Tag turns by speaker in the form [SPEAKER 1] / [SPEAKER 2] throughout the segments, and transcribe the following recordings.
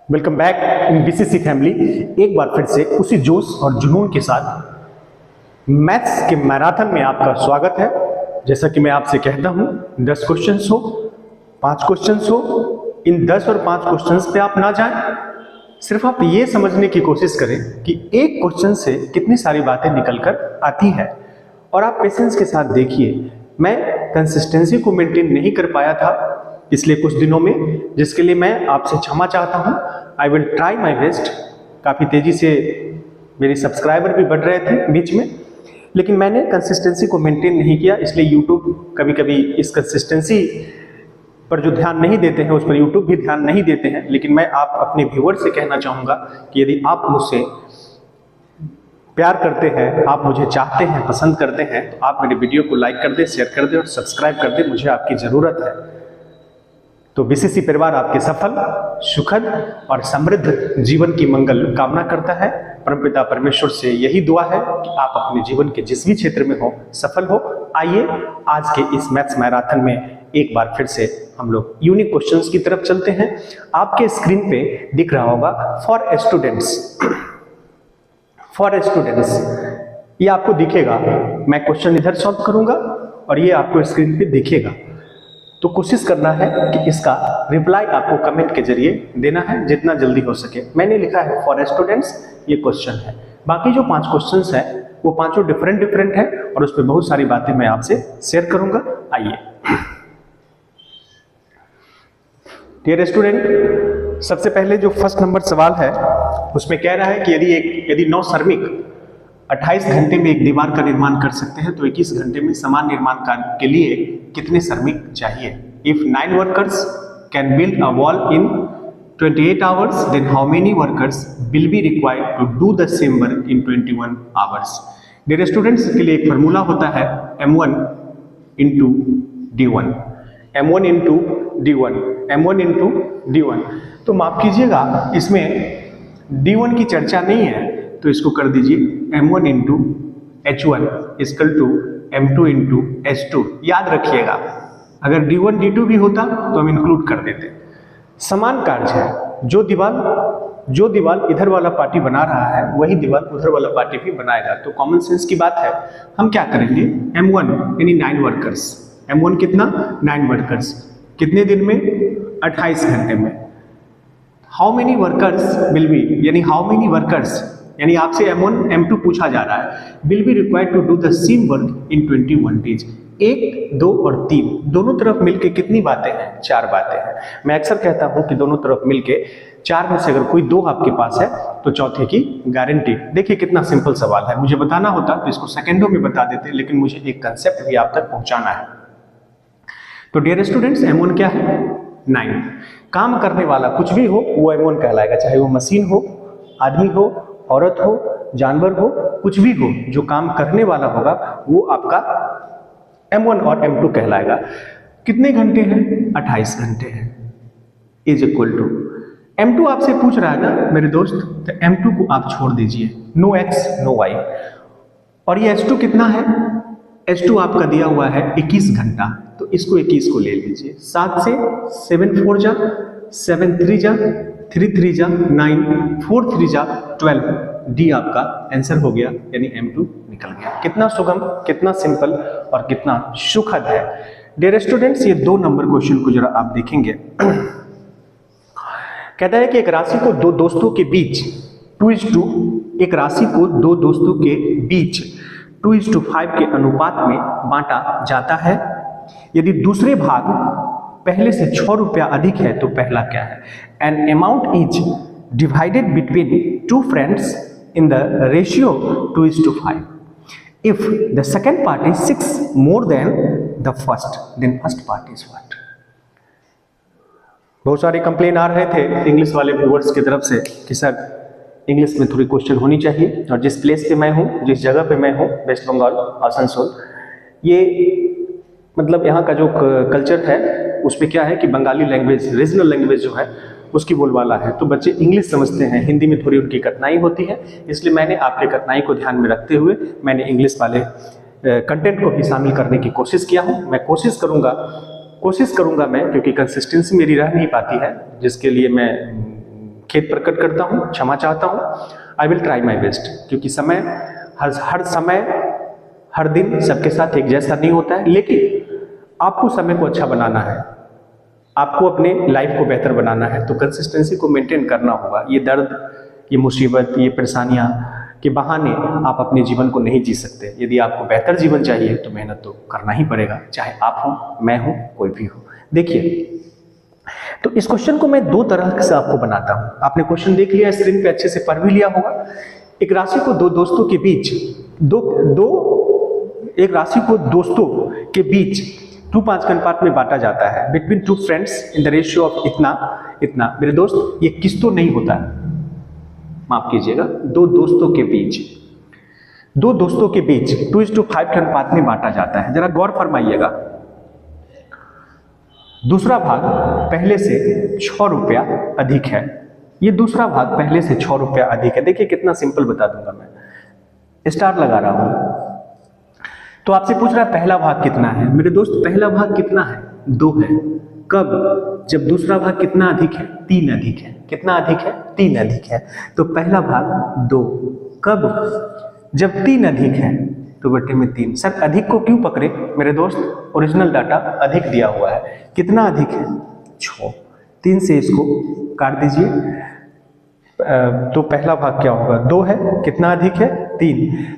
[SPEAKER 1] Welcome back in BCC family. एक बार फिर से उसी जोश और जुनून के साथ मैथ्स के मैराथन में आपका स्वागत है। जैसा कि मैं आपसे कहता हूं, 10 क्वेश्चंस हो, 5 क्वेश्चंस हो, इन 10 और 5 क्वेश्चंस पे आप ना जाएं। सिर्फ आप ये समझने की कोशिश करें कि एक क्वेश्चन से कितनी सारी बातें निकल कर आती है। और आप पेशेंस के साथ देखिए, मैं कंसिस्टेंसी को मेंटेन नहीं कर पाया था इसलिए कुछ दिनों में, जिसके लिए मैं आपसे क्षमा चाहता हूं। I will try my best. काफ़ी तेज़ी से मेरे सब्सक्राइबर भी बढ़ रहे थे बीच में, लेकिन मैंने कंसिस्टेंसी को मेंटेन नहीं किया, इसलिए यूट्यूब कभी कभी इस कंसिस्टेंसी पर जो ध्यान नहीं देते हैं उस पर यूट्यूब भी ध्यान नहीं देते हैं। लेकिन मैं आप अपने व्यूअर से कहना चाहूँगा कि यदि आप मुझसे प्यार करते हैं, आप मुझे चाहते हैं, पसंद करते हैं, तो आप मेरे वीडियो को लाइक कर दें, शेयर कर दें और सब्सक्राइब कर दें। मुझे आपकी ज़रूरत है। तो बीसीसी परिवार आपके सफल, सुखद और समृद्ध जीवन की मंगल कामना करता है। परमपिता परमेश्वर से यही दुआ है कि आप अपने जीवन के जिस भी क्षेत्र में हो सफल हो। आइए आज के इस मैथ्स मैराथन में एक बार फिर से हम लोग यूनिक क्वेश्चंस की तरफ चलते हैं। आपके स्क्रीन पे दिख रहा होगा फॉर स्टूडेंट्स। फॉर स्टूडेंट्स ये आपको दिखेगा। मैं क्वेश्चन इधर सॉल्व करूंगा और ये आपको स्क्रीन पे दिखेगा। तो कोशिश करना है कि इसका रिप्लाई आपको कमेंट के जरिए देना है जितना जल्दी हो सके। मैंने लिखा है फॉर स्टूडेंट्स, ये क्वेश्चन है। बाकी जो 5 क्वेश्चंस हैं वो पांचों डिफरेंट हैं और उस पर बहुत सारी बातें मैं आपसे शेयर करूंगा। आइए डियर स्टूडेंट, सबसे पहले जो फर्स्ट नंबर सवाल है उसमें कह रहा है कि यदि 9 श्रमिक 28 घंटे में एक दीवार का निर्माण कर सकते हैं तो 21 घंटे में समान निर्माण कार्य के लिए कितने श्रमिक चाहिए। If 9 workers can build a wall in 28 hours, then how many workers will be required to do the same work in 21 hours? Dear students, इसके लिए एक फॉर्मूला होता है M1 into D1, M1 into D1, M1 into D1। तो माफ कीजिएगा, इसमें D1 की चर्चा नहीं है तो इसको कर दीजिए M1 into H1 equal to M2 into H2। याद रखिएगा, अगर D1 D2 भी होता तो हम इंक्लूड कर देते। समान कार्य है। जो दीवार इधर वाला पार्टी बना रहा है वही दीवार उधर वाला पार्टी भी बनाएगा। तो कॉमन सेंस की बात है। हम क्या करेंगे, M1 यानी 9 वर्कर्स। M1 कितना, 9 वर्कर्स। कितने दिन में, 28 घंटे में। How many workers will be, यानी हाउ मेनी वर्कर्स, यानी आपसे M1 M2 पूछा जा रहा है। Will be required to do the same work in 21 days. 1, 2 और 3 दोनों तरफ मिलके कितनी बातें हैं, 4 बातें हैं। मैं अक्सर कहता हूं कि दोनों तरफ मिलके 4 में से अगर कोई 2 आपके पास है तो चौथे की गारंटी। देखिए कितना सिंपल सवाल है। मुझे बताना होता तो इसको सेकंडों में बता देते, लेकिन मुझे एक कंसेप्ट भी आप तक पहुंचाना है। तो डियर स्टूडेंट्स, M1 क्या है, 9। काम करने वाला कुछ भी हो वो M1 कहलाएगा, चाहे वो मशीन हो, आदमी हो, औरत हो, जानवर हो, कुछ भी हो, जो काम करने वाला होगा वो आपका M1 और M2 कहलाएगा। कितने घंटे हैं, 28 घंटे हैं। इज इक्वल टू M2 आपसे पूछ रहा है ना मेरे दोस्त, तो M2 को आप छोड़ दीजिए, नो x नो y। और ये H2 कितना है, H2 आपका दिया हुआ है 21 घंटा, तो इसको 21 को ले लीजिए। 7 से 7 4 जा, 7 3 जा, 3 3 जा 9, 4 3 जा 12। डी आपका आंसर हो गया, यानी M2 निकल गया। कितना सुगम, कितना सिंपल और कितना सुखद है। डियर स्टूडेंट्स, ये 2 नंबर क्वेश्चन को जरा आप देखेंगे। कहता है कि एक राशि को 2 दोस्तों के बीच 2:2, एक राशि को 2 दोस्तों के बीच 2:5 के अनुपात में बांटा जाता है। यदि दूसरे भाग पहले से 6 रुपया अधिक है तो पहला क्या है। N amount is divided between 2 friends in the ratio 2:5. If the second part is 6 more than the first, then first part is what? बहुत सारे कंप्लेन आ रहे थे इंग्लिश वाले व्यूअर्स की तरफ से कि सर इंग्लिश में थोड़ी क्वेश्चन होनी चाहिए। और जिस प्लेस पे मैं हूँ, जिस जगह पे मैं हूँ, वेस्ट बंगाल आसनसोल, ये मतलब यहाँ का जो कल्चर है उसमें क्या है कि बंगाली लैंग्वेज, रीजनल लैंग्वेज जो है उसकी बोलबाला है। तो बच्चे इंग्लिश समझते हैं, हिंदी में थोड़ी उनकी कठिनाई होती है। इसलिए मैंने आपके कठिनाई को ध्यान में रखते हुए मैंने इंग्लिश वाले कंटेंट को भी शामिल करने की कोशिश किया हूँ। मैं कोशिश करूँगा मैं, क्योंकि कंसिस्टेंसी मेरी रह नहीं पाती है, जिसके लिए मैं खेद प्रकट करता हूँ, क्षमा चाहता हूँ। I will try my best, क्योंकि समय हर समय हर दिन सबके साथ एक जैसा नहीं होता है, लेकिन आपको समय को अच्छा बनाना है, आपको अपने लाइफ को बेहतर बनाना है, तो कंसिस्टेंसी को मेंटेन करना होगा। ये दर्द, ये मुसीबत, ये परेशानियाँ के बहाने आप अपने जीवन को नहीं जी सकते। यदि आपको बेहतर जीवन चाहिए तो मेहनत तो करना ही पड़ेगा, चाहे आप हो, मैं हूँ, कोई भी हो। देखिए, तो इस क्वेश्चन को मैं दो तरह से आपको बनाता हूँ। आपने क्वेश्चन देख लिया, स्क्रीन पे अच्छे से पढ़ भी लिया होगा। एक राशि को दो दोस्तों के बीच एक राशि को दोस्तों के बीच 2:5 के अनुपात में बांटा जाता है, between two friends in the ratio of इतना इतना। मेरे दोस्त, ये किस तो नहीं होता है, माफ कीजिएगा, दो दोस्तों के बीच 2:5 के अनुपात में बांटा जाता है। जरा गौर फरमाइएगा, दूसरा भाग पहले से 6 रुपया अधिक है। ये दूसरा भाग पहले से 6 रुपया अधिक है। देखिए कितना सिंपल बता दूंगा मैं, स्टार लगा रहा हूं। तो आपसे पूछ रहा है पहला भाग कितना है। मेरे दोस्त, पहला भाग कितना है? 2 है। कब? जब दूसरा भाग कितना अधिक है? 3 अधिक है। कितना अधिक है? 3 अधिक है। तो पहला भाग 2। कब? जब 3 अधिक है तो बटे में 3। सर अधिक को क्यों पकड़े? मेरे दोस्त, ओरिजिनल डाटा अधिक दिया हुआ है। कितना अधिक है? 6। 3 से इसको काट दीजिए, तो पहला भाग क्या होगा? 2 है। कितना अधिक है? 3।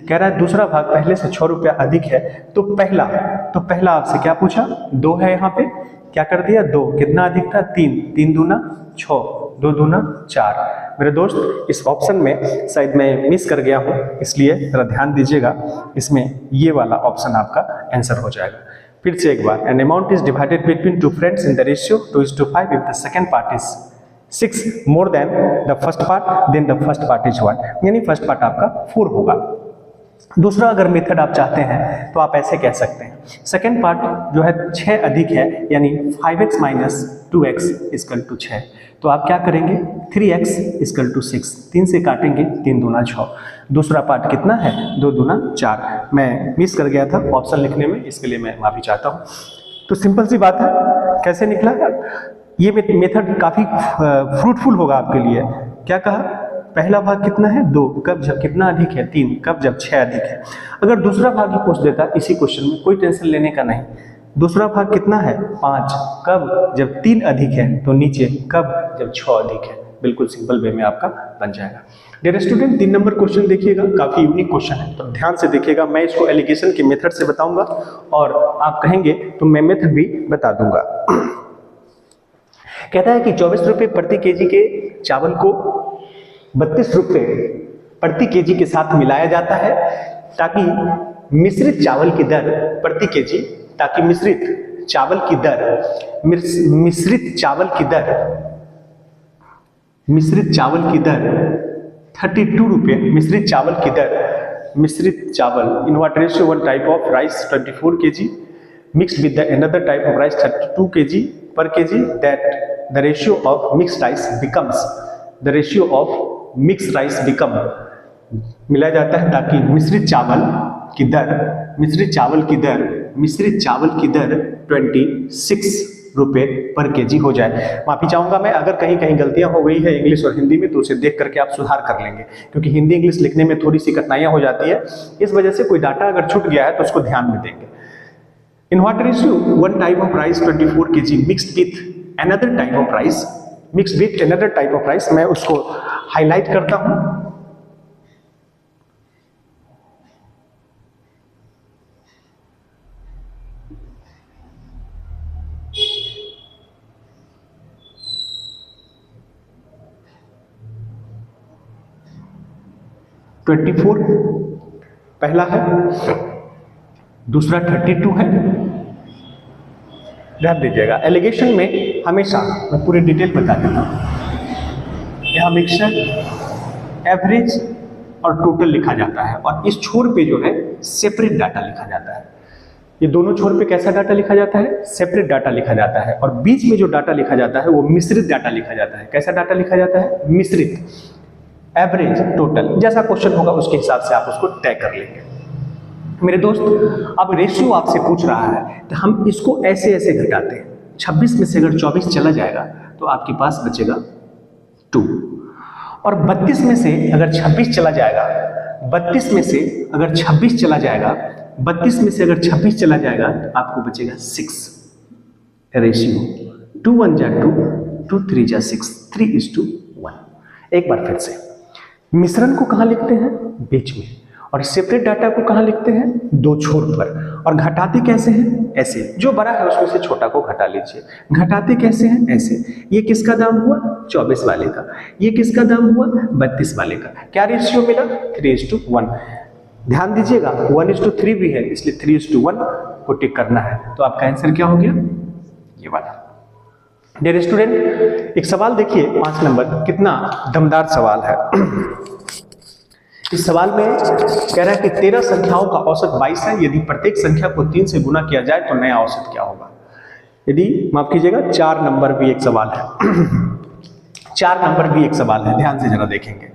[SPEAKER 1] कह रहा है दूसरा भाग पहले से 6 रुपया अधिक है, तो पहला आपसे क्या पूछा? 2 है, यहाँ पे क्या कर दिया? 2। कितना अधिक था? 3। 3 दूना 6, 2 दूना 4। मेरे दोस्त, इस ऑप्शन में शायद मैं मिस कर गया हूँ, इसलिए जरा ध्यान दीजिएगा। इसमें ये वाला ऑप्शन आपका आंसर हो जाएगा। फिर से एक बार, an amount is divided between two friends in the ratio 2:5 if the second part is 6 more than the first part, then the first part is 1, यानी फर्स्ट पार्ट आपका 4 होगा। दूसरा अगर मेथड आप चाहते हैं तो आप ऐसे कह सकते हैं, सेकंड पार्ट जो है 6 अधिक है, यानी 5x - 2x = 6। तो आप क्या करेंगे? 3x = 6। 3 से काटेंगे, 3 दूना 6। दूसरा पार्ट कितना है? 2 दूना 4। मैं मिस कर गया था ऑप्शन लिखने में, इसके लिए मैं माफी चाहता हूँ। तो सिंपल सी बात है, कैसे निकला? ये मेथड काफी फ्रूटफुल होगा आपके लिए। क्या कहा? पहला भाग कितना है? 2। कब? जब कितना अधिक है? 3। कब? जब 6 अधिक है। अगर दूसरा भाग ही पूछ देता इसी क्वेश्चन में, कोई टेंशन लेने का नहीं। दूसरा भाग कितना है? 5। कब? जब 3 अधिक है, तो नीचे कब? जब 6 अधिक है। बिल्कुल सिंपल वे में आपका बन जाएगा। डियर स्टूडेंट, 3 नंबर क्वेश्चन देखिएगा, काफी यूनिक क्वेश्चन है, तो ध्यान से देखिएगा। मैं इसको एलिगेशन के मेथड से बताऊंगा और आप कहेंगे तो मैं मेथड भी बता दूंगा। कहता है कि 24 रुपये प्रति केजी के चावल को 32 रुपये प्रति केजी के साथ मिलाया जाता है, ताकि मिश्रित चावल की दर प्रति केजी, ताकि मिश्रित चावल की दर 32 रुपये, मिश्रित चावल in what ratio? 1 type of rice 24 kg mixed with the another type of rice 32 kg per kg, that the ratio of mixed rice become मिलाया जाता है, ताकि मिश्रित चावल की दर 26 रुपये पर केजी हो जाए। माफी चाहूंगा मैं, अगर कहीं गलतियां हो गई है इंग्लिश और हिंदी में, तो उसे देख करके आप सुधार कर लेंगे, क्योंकि हिंदी इंग्लिश लिखने में थोड़ी सी कठिनाइयां हो जाती है। इस वजह से कोई डाटा अगर छूट गया है तो उसको ध्यान में देंगे। In what ratio? 1 type of rice 24 kg mixed with another type of rice, मैं उसको हाईलाइट करता हूं। (24) पहला है, दूसरा 32 है। ध्यान दीजिएगा, एलिगेशन में हमेशा मैं पूरी डिटेल बता देता हूँ। यहाँ मिक्सचर, एवरेज और टोटल लिखा जाता है, और इस छोर पे जो है सेपरेट डाटा लिखा जाता है। ये दोनों छोर पे कैसा डाटा लिखा जाता है? सेपरेट डाटा लिखा जाता है। और बीच में जो डाटा लिखा जाता है वो मिश्रित डाटा लिखा जाता है। कैसा डाटा लिखा जाता है? मिश्रित। एवरेज, टोटल, जैसा क्वेश्चन होगा उसके हिसाब से आप उसको तय कर लेंगे। मेरे दोस्त, अब रेशियो आपसे पूछ रहा है तो हम इसको ऐसे घटाते हैं। 26 में से अगर 24 चला जाएगा तो आपके पास बचेगा 2। और 32 में से अगर 26 चला जाएगा, 32 में से अगर 26 चला जाएगा, 32 में से अगर 26 चला जाएगा तो आपको बचेगा 6 रेशियो 2 1 जा 2, 2 3 जा 6, 3:1। एक बार फिर से, मिश्रण को कहाँ लिखते हैं? बीच में, और सेपरेट डाटा को कहाँ लिखते हैं? दो छोर पर। और घटाते कैसे हैं? ऐसे, जो बड़ा है उसमें से छोटा को घटा लीजिए। घटाते कैसे हैं? ऐसे। ये किसका दाम हुआ? 24 वाले का। ये किसका दाम हुआ? 32 वाले का। क्या रेशियो मिला? 3:1। ध्यान दीजिएगा 1:3 भी है, इसलिए 3:1 को टिक करना है। तो आपका आंसर क्या हो गया? ये वाला। डियर स्टूडेंट, एक सवाल देखिए 5 नंबर, कितना दमदार सवाल है। इस सवाल में कह रहा है कि 13 संख्याओं का औसत 22 है। यदि प्रत्येक संख्या को 3 से गुना किया जाए तो नया औसत क्या होगा? यदि माफ कीजिएगा 4 नंबर भी एक सवाल है। 4 नंबर भी एक सवाल है, ध्यान से जरा देखेंगे।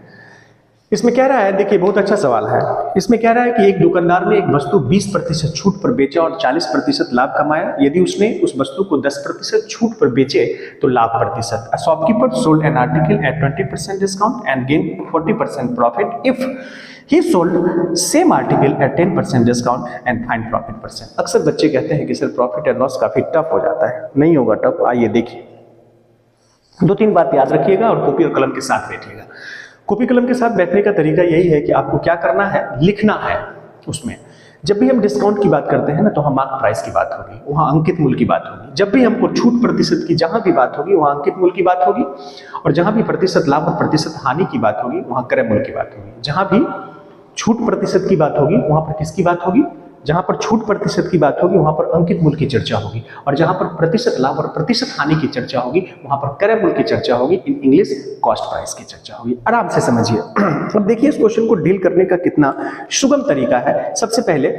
[SPEAKER 1] इसमें कह रहा है, देखिए बहुत अच्छा सवाल है। इसमें कह रहा है कि एक दुकानदार ने एक वस्तु 20% छूट पर बेचा और 40% लाभ कमाया। यदि उसने उस वस्तु को 10% छूट पर बेचे तो लाभ प्रतिशत। A shopkeeper sold an article at 20% discount and gained 40% profit if he sold same article at 10% discount and find profit percent। अक्सर बच्चे कहते हैं कि सर प्रॉफिट एंड लॉस काफी टफ हो जाता है। नहीं होगा टफ, आइए देखिए। 2-3 बात याद रखिएगा और कॉपी और कलम के साथ बैठिएगा। कॉपी कलम के साथ बैठने का तरीका यही है कि आपको क्या करना है, लिखना है उसमें। जब भी हम डिस्काउंट की बात करते हैं ना, तो हम मार्क प्राइस की बात होगी, वहाँ अंकित मूल्य की बात होगी। जब भी हमको छूट प्रतिशत की जहाँ भी बात होगी वहाँ अंकित मूल्य की बात होगी, और जहाँ भी प्रतिशत लाभ और प्रतिशत हानि की बात होगी वहाँ क्रय मूल्य की बात होगी। जहाँ भी छूट प्रतिशत की बात होगी वहाँ पर किसकी बात होगी? जहां पर छूट प्रतिशत की बात होगी वहां पर अंकित मूल्य की चर्चा होगी, और जहां पर प्रतिशत लाभ और प्रतिशत हानि की चर्चा होगी वहां पर क्रय मूल्य की चर्चा होगी। इन इंग्लिश कॉस्ट प्राइस की चर्चा होगी। आराम से समझिए। अब देखिए इस क्वेश्चन को डील करने का कितना सुगम तरीका है। सबसे पहले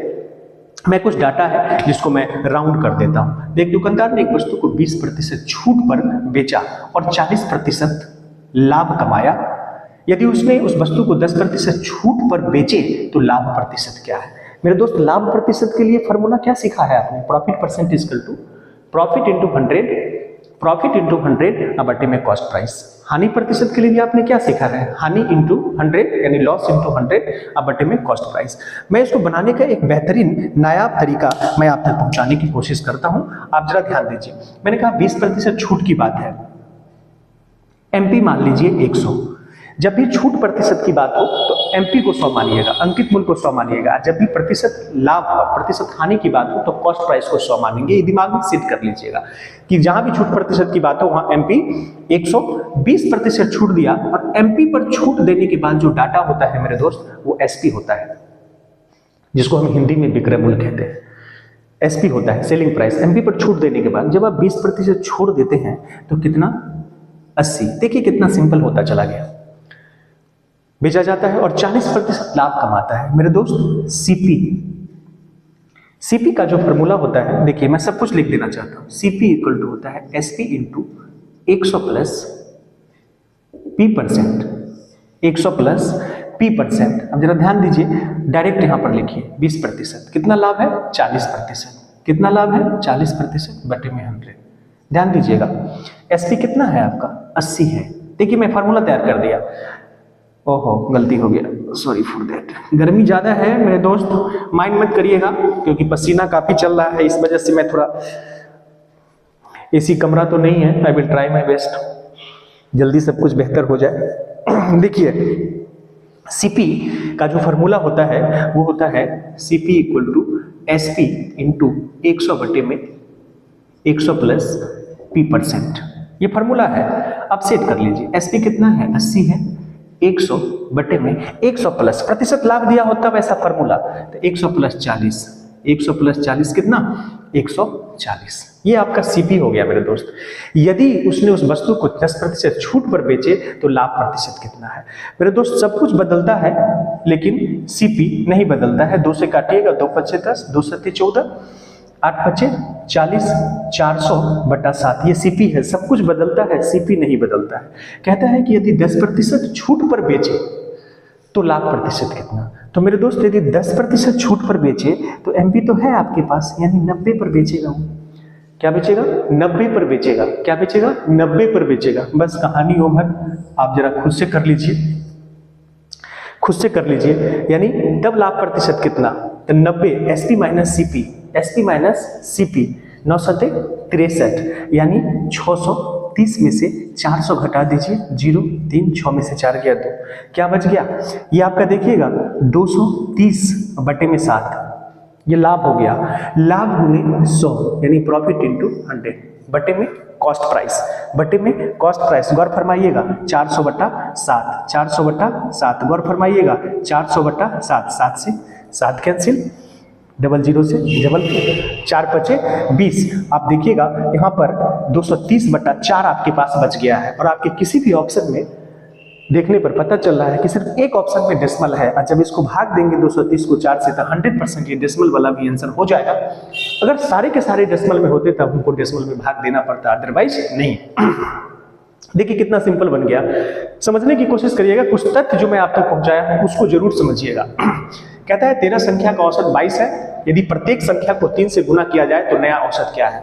[SPEAKER 1] मैं कुछ डाटा है जिसको मैं राउंड कर देता हूं। एक दुकानदार ने एक वस्तु को 20% छूट पर बेचा और 40% लाभ कमाया। यदि उसने उस वस्तु को 10% छूट पर बेचे तो लाभ प्रतिशत क्या है? मेरे दोस्त, लाभ प्रतिशत के लिए फॉर्मूला क्या सीखा है आपने? Profit percent is equal to profit into 100, profit into 100 बटे में कॉस्ट प्राइस। हानि प्रतिशत के लिए भी आपने क्या सीखा है? हानि इंटू 100 यानी लॉस इंटू 100 बटे में कॉस्ट प्राइस। मैं इसको बनाने का एक बेहतरीन नायाब तरीका मैं आप तक पहुंचाने की कोशिश करता हूं। आप जरा ध्यान दीजिए। मैंने कहा 20% छूट की बात है, एमपी मान लीजिए 100। जब भी छूट प्रतिशत की बात हो तो एमपी को 100 मानिएगा, अंकित मूल्य को 100 मानिएगा। जब भी प्रतिशत लाभ और प्रतिशत हानि की बात हो तो कॉस्ट प्राइस को 100 मानेंगे। ये दिमाग में सेट कर लीजिएगा कि जहां भी छूट प्रतिशत की बात हो वहां एमपी 100। 20% छूट दिया, और एमपी पर छूट देने के बाद जो डाटा होता है मेरे दोस्त वो एसपी होता है, जिसको हम हिंदी में विक्रय मूल्य कहते हैं। एसपी होता है सेलिंग प्राइस। एमपी पर छूट देने के बाद जब आप 20% छोड़ देते हैं तो कितना? 80। देखिए कितना सिंपल होता चला गया। बेचा जाता है और 40% लाभ कमाता है। मेरे दोस्त सीपी, सीपी का जो फॉर्मूला होता है, देखिए मैं सब कुछ लिख देना चाहता हूं। सीपी इक्वल टू होता है SP into 100 plus P percent, 100 plus P percent. अब जरा ध्यान दीजिए, डायरेक्ट यहां पर लिखिए 20%। कितना लाभ है? 40%। कितना लाभ है? 40% बटे में 100। ध्यान दीजिएगा एसपी कितना है आपका? 80 है। देखिए मैं फार्मूला तैयार कर दिया। ओहो गलती हो गया, सॉरी फॉर दैट। गर्मी ज्यादा है मेरे दोस्त, माइंड मत करिएगा, क्योंकि पसीना काफी चल रहा है, इस वजह से मैं थोड़ा, एसी कमरा तो नहीं है। I will try my best, जल्दी सब कुछ बेहतर हो जाए। देखिए सीपी का जो फॉर्मूला होता है वो होता है CP equal to SP into 100 बटे में 100 प्लस पी परसेंट। ये फॉर्मूला है, आप सेट कर लीजिए। एसपी कितना है? 80 है। 100 बटे में 100 प्लस प्रतिशत लाभ दिया होता वैसा फॉर्मूला, तो 100 प्लस 40, 100 प्लस 40 कितना? 140। ये आपका सीपी हो गया मेरे दोस्त। यदि उसने उस वस्तु को 10% छूट पर बेचे तो लाभ प्रतिशत कितना है? मेरे दोस्त सब कुछ बदलता है लेकिन सीपी नहीं बदलता है। 2 से काटिएगा, 2 पचे 10, 2 सत्ते 14, 8 पचे 40, 400 बटा 7। ये सीपी है। सब कुछ बदलता है, सीपी नहीं बदलता है। कहता है कि यदि 10% छूट पर बेचे तो लाभ प्रतिशत कितना? तो मेरे दोस्त यदि 10% छूट पर बेचे तो एमपी तो है आपके पास, यानी 90 पर बेचेगा वो। क्या बेचेगा? 90 पर बेचेगा। क्या बेचेगा? 90 पर बेचेगा। बस कहानी ओवर। आप जरा खुद से कर लीजिए, खुद से कर लीजिए। यानी तब लाभ प्रतिशत कितना? तो 90 SP minus CP, SP minus CP 9 सते 63, यानी 630 में से 400 घटा दीजिए, 0 3 6 में से 4 गया 2, क्या बच गया? ये आपका देखिएगा 230 बटे में 7, ये लाभ हो गया। लाभ गुने 100 यानी प्रॉफिट इंटू 100 बटे में कॉस्ट प्राइस, बटे में कॉस्ट प्राइस। गौर फरमाइएगा 400 बटा 7, 400 बटा 7, गौर फरमाइएगा 400 बटा 7, 7 से 7 कैंसिल, 00 से 4 बचे 20। आप देखिएगा यहाँ पर 230 बटा 4 आपके पास बच गया है। और आपके किसी भी ऑप्शन में देखने पर पता चल रहा है कि सिर्फ एक ऑप्शन में डेसिमल है। और जब इसको भाग देंगे 230 को 4 से तो 100% ये डेसिमल वाला भी आंसर हो जाएगा। अगर सारे के सारे डेसिमल में होते तब हमको डेसिमल में भाग देना पड़ता, अदरवाइज नहीं। देखिए कितना सिंपल बन गया। समझने की कोशिश करिएगा, कुछ तथ्य जो मैं आप तक पहुंचाया हूं उसको जरूर समझिएगा। कहता है 13 संख्या का औसत 22 है, यदि प्रत्येक संख्या को 3 से गुना किया जाए तो नया औसत क्या है?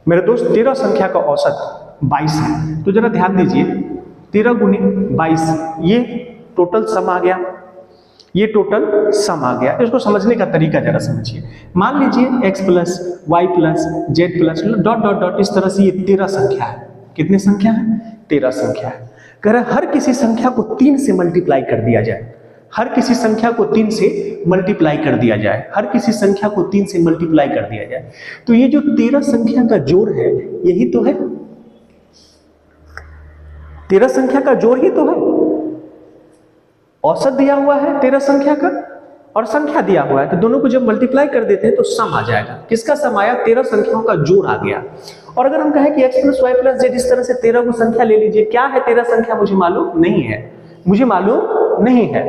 [SPEAKER 1] मेरे दोस्त 13 संख्या का औसत 22 है, तो जरा ध्यान दीजिए 13 गुने 22 ये टोटल सम आ गया, ये टोटल सम आ गया। इसको समझने का तरीका जरा समझिए। मान लीजिए x plus Y plus Z plus dot dot dot, इस तरह से ये 13 संख्या है। कितनी संख्या है? 13 संख्या है। कह रहा हर किसी संख्या को 3 से मल्टीप्लाई कर दिया जाए, हर किसी संख्या को 3 से मल्टीप्लाई कर दिया जाए, हर किसी संख्या को 3 से मल्टीप्लाई कर दिया जाए। तो ये जो 13 संख्या का जोड़ है यही तो है, 13 संख्या का जोड़ ही तो है। औसत दिया हुआ है 13 संख्या का और संख्या दिया हुआ है, तो दोनों को जब मल्टीप्लाई कर देते हैं तो सम आ जाएगा। किसका सम आया? 13 संख्याओं का जोड़ आ गया। और अगर हम कहें कि x plus Y plus Z, इस तरह से 13 को संख्या ले लीजिए। क्या है 13 संख्या? मुझे मालूम नहीं है, मुझे मालूम नहीं है।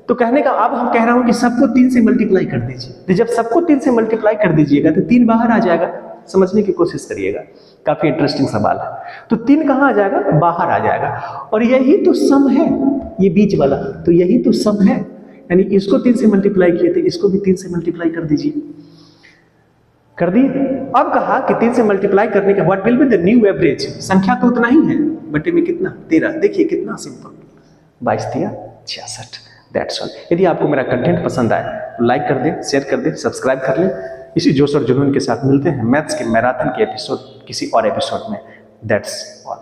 [SPEAKER 1] तो कहने का अब हम कह रहा हूं कि सबको 3 से मल्टीप्लाई कर दीजिए। तो जब सबको 3 से मल्टीप्लाई कर दीजिएगा तो 3 बाहर आ जाएगा। समझने की कोशिश करिएगा, काफी इंटरेस्टिंग सवाल है। तो 3 कहां आ जाएगा? बाहर आ जाएगा। और यही तो सम है, ये बीच वाला, तो यही तो सम है। यानी इसको 3 से मल्टीप्लाई किए थे, इसको भी 3 से मल्टीप्लाई कर दीजिए। कर दिए। अब कहा कि 3 से मल्टीप्लाई करने के what will be the new average. संख्या तो उतना ही है, बटे में कितना? 13। देखिए कितना सिंपल, 22 दिया 66। That's all. यदि आपको मेरा कंटेंट पसंद आए तो लाइक कर दें, शेयर कर दें, सब्सक्राइब कर लें। इसी जोश और जुनून के साथ मिलते हैं मैथ्स के मैराथन के एपिसोड, किसी और एपिसोड में। That's all.